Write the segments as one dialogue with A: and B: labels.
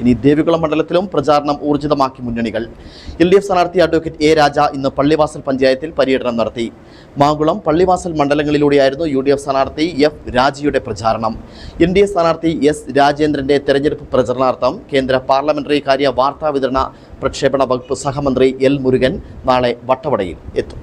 A: ഇനി ദേവികുളം മണ്ഡലത്തിലും പ്രചാരണം ഊർജിതമാക്കി മുന്നണികൾ. LDF സ്ഥാനാർത്ഥി അഡ്വക്കേറ്റ് എ രാജ ഇന്ന് പള്ളിവാസൽ പഞ്ചായത്തിൽ പര്യടനം നടത്തി. മാങ്കുളം, പള്ളിവാസൽ മണ്ഡലങ്ങളിലൂടെയായിരുന്നു UDF സ്ഥാനാർത്ഥി F രാജയുടെ പ്രചാരണം. NDA സ്ഥാനാർത്ഥി S രാജേന്ദ്രന്റെ തെരഞ്ഞെടുപ്പ് പ്രചരണാർത്ഥം കേന്ദ്ര പാർലമെന്ററി കാര്യ വാർത്താവിതരണ പ്രക്ഷേപണ വകുപ്പ് സഹമന്ത്രി L മുരുകൻ നാളെ വട്ടവടയിൽ എത്തും.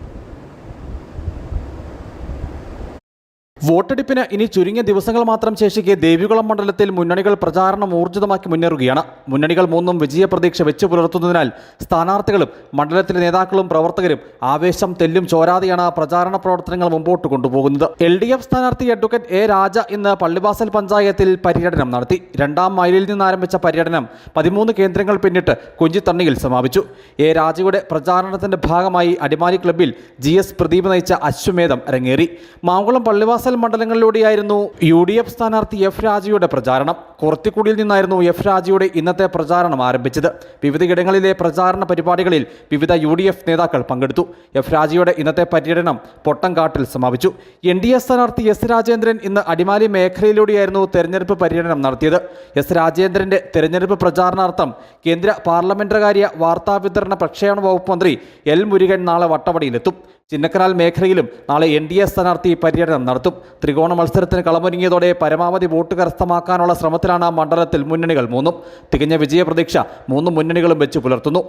B: വോട്ടെടുപ്പിന് ഇനി ചുരുങ്ങിയ ദിവസങ്ങൾ മാത്രം ശേഷിക്കെ ദേവികുളം മണ്ഡലത്തിൽ മുന്നണികൾ പ്രചാരണം ഊർജിതമാക്കി മുന്നേറുകയാണ്. മുന്നണികൾ മൂന്നും വിജയപ്രതീക്ഷ വെച്ചു പുലർത്തുന്നതിനാൽ സ്ഥാനാർത്ഥികളും മണ്ഡലത്തിലെ നേതാക്കളും പ്രവർത്തകരും ആവേശം തെല്ലും ചോരാതെയാണ് പ്രചാരണ പ്രവർത്തനങ്ങൾ മുമ്പോട്ട് കൊണ്ടുപോകുന്നത്. LDF സ്ഥാനാർത്ഥി അഡ്വക്കേറ്റ് എ രാജ ഇന്ന് പള്ളിവാസൽ പഞ്ചായത്തിൽ പര്യടനം നടത്തി. 2ാം മൈലിൽ നിന്നാരംഭിച്ച പര്യടനം 13 കേന്ദ്രങ്ങൾ പിന്നിട്ട് കുഞ്ചിത്തണ്ണിയിൽ സമാപിച്ചു. എ രാജയുടെ പ്രചാരണത്തിന്റെ ഭാഗമായി അടിമാലി ക്ലബ്ബിൽ GS പ്രദീപ് നയിച്ച അശ്വമേധം അരങ്ങേറി. മാങ്കുളം, പള്ളിവാസൽ മണ്ഡലങ്ങളിലൂടെയായിരുന്നു UDF സ്ഥാനാർത്ഥി F രാജയുടെ പ്രചാരണം. കുറത്തിക്കുടിയിൽ നിന്നായിരുന്നു F രാജയുടെ ഇന്നത്തെ പ്രചാരണം ആരംഭിച്ചത്. വിവിധയിടങ്ങളിലെ പ്രചാരണ പരിപാടികളിൽ വിവിധ UDF നേതാക്കൾ പങ്കെടുത്തു. F രാജയുടെ ഇന്നത്തെ പര്യടനം പൊട്ടംകാട്ടിൽ സമാപിച്ചു. NDA സ്ഥാനാർത്ഥി S രാജേന്ദ്രൻ ഇന്ന് അടിമാലി മേഖലയിലൂടെയായിരുന്നു തെരഞ്ഞെടുപ്പ് പര്യടനം നടത്തിയത്. S രാജേന്ദ്രന്റെ തെരഞ്ഞെടുപ്പ് പ്രചാരണാർത്ഥം കേന്ദ്ര പാർലമെന്ററി വാർത്താവിതരണ പ്രക്ഷേപണ വകുപ്പ് മന്ത്രി L മുരുകൻ നാളെ വട്ടവടയിലെത്തും. ചിന്നക്കനാൽ മേഖലയിലും നാളെ NDA സ്ഥാനാർത്ഥി പര്യടനം നടത്തും. ത്രികോണ മത്സരത്തിന് കളമൊരുങ്ങിയതോടെ പരമാവധി വോട്ട് കരസ്ഥമാക്കാനുള്ള ശ്രമത്തിലാണ് മണ്ഡലത്തിൽ മുന്നണികൾ മൂന്നും. തികഞ്ഞ വിജയപ്രതീക്ഷ 3 മുന്നണികളും വെച്ച് പുലർത്തുന്നു.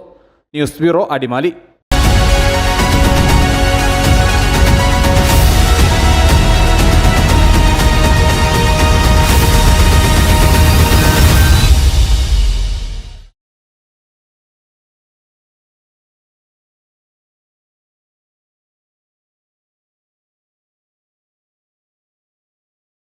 B: News bureau, Adimali.